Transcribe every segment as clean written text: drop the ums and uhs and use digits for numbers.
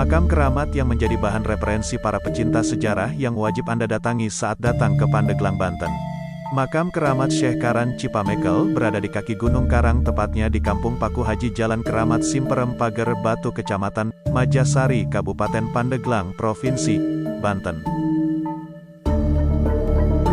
Makam keramat yang menjadi bahan referensi para pecinta sejarah yang wajib Anda datangi saat datang ke Pandeglang, Banten. Makam keramat Syekh Karan Cipamekel berada di kaki Gunung Karang, tepatnya di Kampung Paku Haji Jalan Keramat Simperem Pager Batu, Kecamatan Majasari, Kabupaten Pandeglang, Provinsi Banten.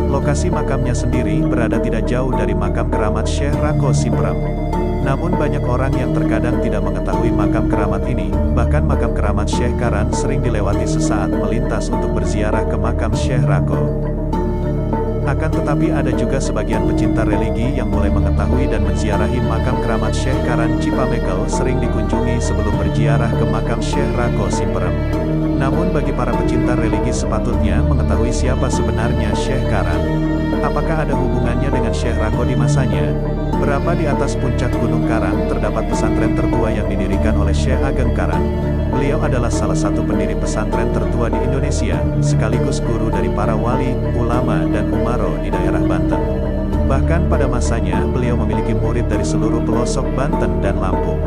Lokasi makamnya sendiri berada tidak jauh dari makam keramat Syekh Rako Simperem. Namun banyak orang yang terkadang tidak mengetahui makam keramat ini, bahkan makam keramat Syekh Karan sering dilewati sesaat melintas untuk berziarah ke makam Syekh Rako. Akan tetapi ada juga sebagian pecinta religi yang mulai mengetahui dan menziarahi makam keramat Syekh Karan Cipamekel sering dikunjungi sebelum berziarah ke makam Syekh Rako Simperem. Namun bagi para pecinta religi sepatutnya mengetahui siapa sebenarnya Syekh Karan. Apakah ada hubungannya dengan Syekh Rako di masanya? Berapa di atas puncak Gunung Karang terdapat pesantren tertua yang didirikan oleh Syekh Ageng Karan. Beliau adalah salah satu pendiri pesantren tertua di Indonesia, sekaligus guru dari para wali, ulama dan umaro di daerah Banten. Bahkan pada masanya beliau memiliki murid dari seluruh pelosok Banten dan Lampung.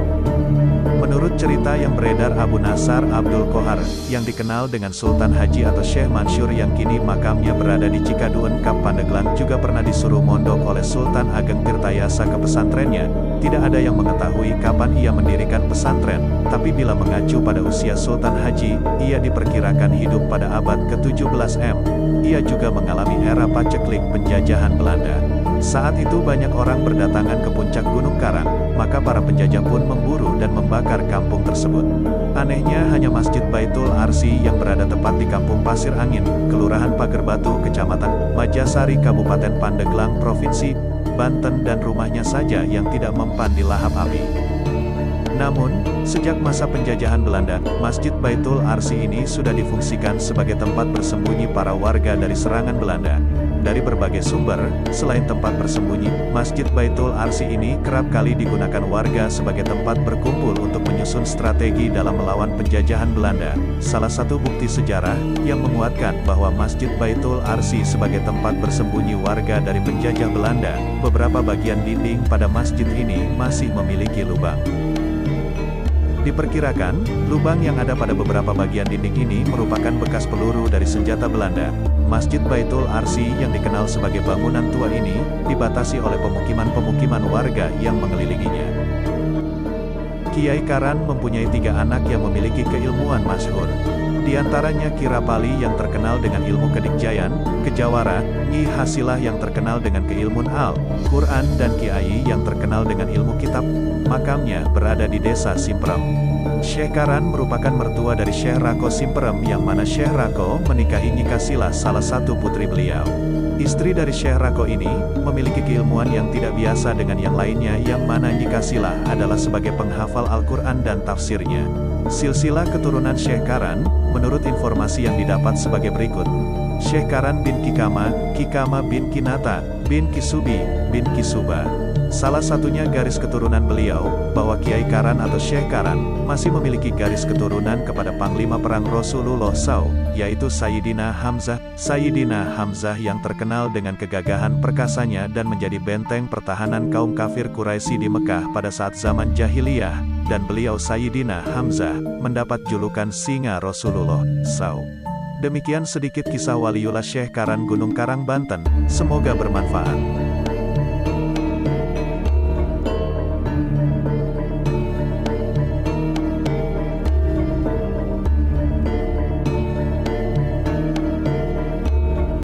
Menurut cerita yang beredar, Abu Nasar Abdul Qohar, yang dikenal dengan Sultan Haji atau Syekh Mansur yang kini makamnya berada di Cikaduen Kap Pandeglang, juga pernah disuruh mondok oleh Sultan Ageng Tirtayasa ke pesantrennya. Tidak ada yang mengetahui kapan ia mendirikan pesantren, tapi bila mengacu pada usia Sultan Haji, ia diperkirakan hidup pada abad ke-17 M. Ia juga mengalami era paceklik penjajahan Belanda. Saat itu banyak orang berdatangan ke puncak Gunung Karang, maka para penjajah pun memburu dan membakar kampung tersebut. Anehnya hanya Masjid Baitul Arsi yang berada tepat di Kampung Pasir Angin, Kelurahan Pager Batu, Kecamatan Majasari, Kabupaten Pandeglang, Provinsi Banten, dan rumahnya saja yang tidak mempan dilahap api. Namun, sejak masa penjajahan Belanda, Masjid Baitul Arsi ini sudah difungsikan sebagai tempat bersembunyi para warga dari serangan Belanda. Dari berbagai sumber, selain tempat bersembunyi, Masjid Baitul Arsi ini kerap kali digunakan warga sebagai tempat berkumpul untuk menyusun strategi dalam melawan penjajahan Belanda. Salah satu bukti sejarah yang menguatkan bahwa Masjid Baitul Arsi sebagai tempat bersembunyi warga dari penjajah Belanda, beberapa bagian dinding pada masjid ini masih memiliki lubang. Diperkirakan, lubang yang ada pada beberapa bagian dinding ini merupakan bekas peluru dari senjata Belanda. Masjid Baitul Arsi yang dikenal sebagai bangunan tua ini, dibatasi oleh pemukiman-pemukiman warga yang mengelilinginya. Kiai Karan mempunyai 3 anak yang memiliki keilmuan masyhur. Di antaranya Ki Rapali yang terkenal dengan ilmu kedikjayan, kejawara, Nyi Hasilah yang terkenal dengan keilmuan Al-Quran, dan Kiai yang terkenal dengan ilmu kitab. Makamnya berada di desa Simperem. Syekh Karan merupakan mertua dari Syekh Rako Simperem, yang mana Syekh Rako menikahi Nyi Kasilah, salah satu putri beliau. Istri dari Syekh Rako ini memiliki keilmuan yang tidak biasa dengan yang lainnya, yang mana Nyi Kasilah adalah sebagai penghafal Al-Quran dan tafsirnya. Silsilah keturunan Syekh Karan, menurut informasi yang didapat sebagai berikut. Syekh Karan bin Kikama, Kikama bin Kinata, bin Kisubi, bin Kisuba. Salah satunya garis keturunan beliau, bahwa Kiai Karan atau Syekh Karan, masih memiliki garis keturunan kepada Panglima Perang Rasulullah SAW, yaitu Sayyidina Hamzah. Sayyidina Hamzah yang terkenal dengan kegagahan perkasanya dan menjadi benteng pertahanan kaum kafir Quraisy di Mekah pada saat zaman jahiliyah, dan beliau Sayyidina Hamzah, mendapat julukan Singa Rasulullah SAW. Demikian sedikit kisah Waliullah Syekh Karan Gunung Karang, Banten. Semoga bermanfaat.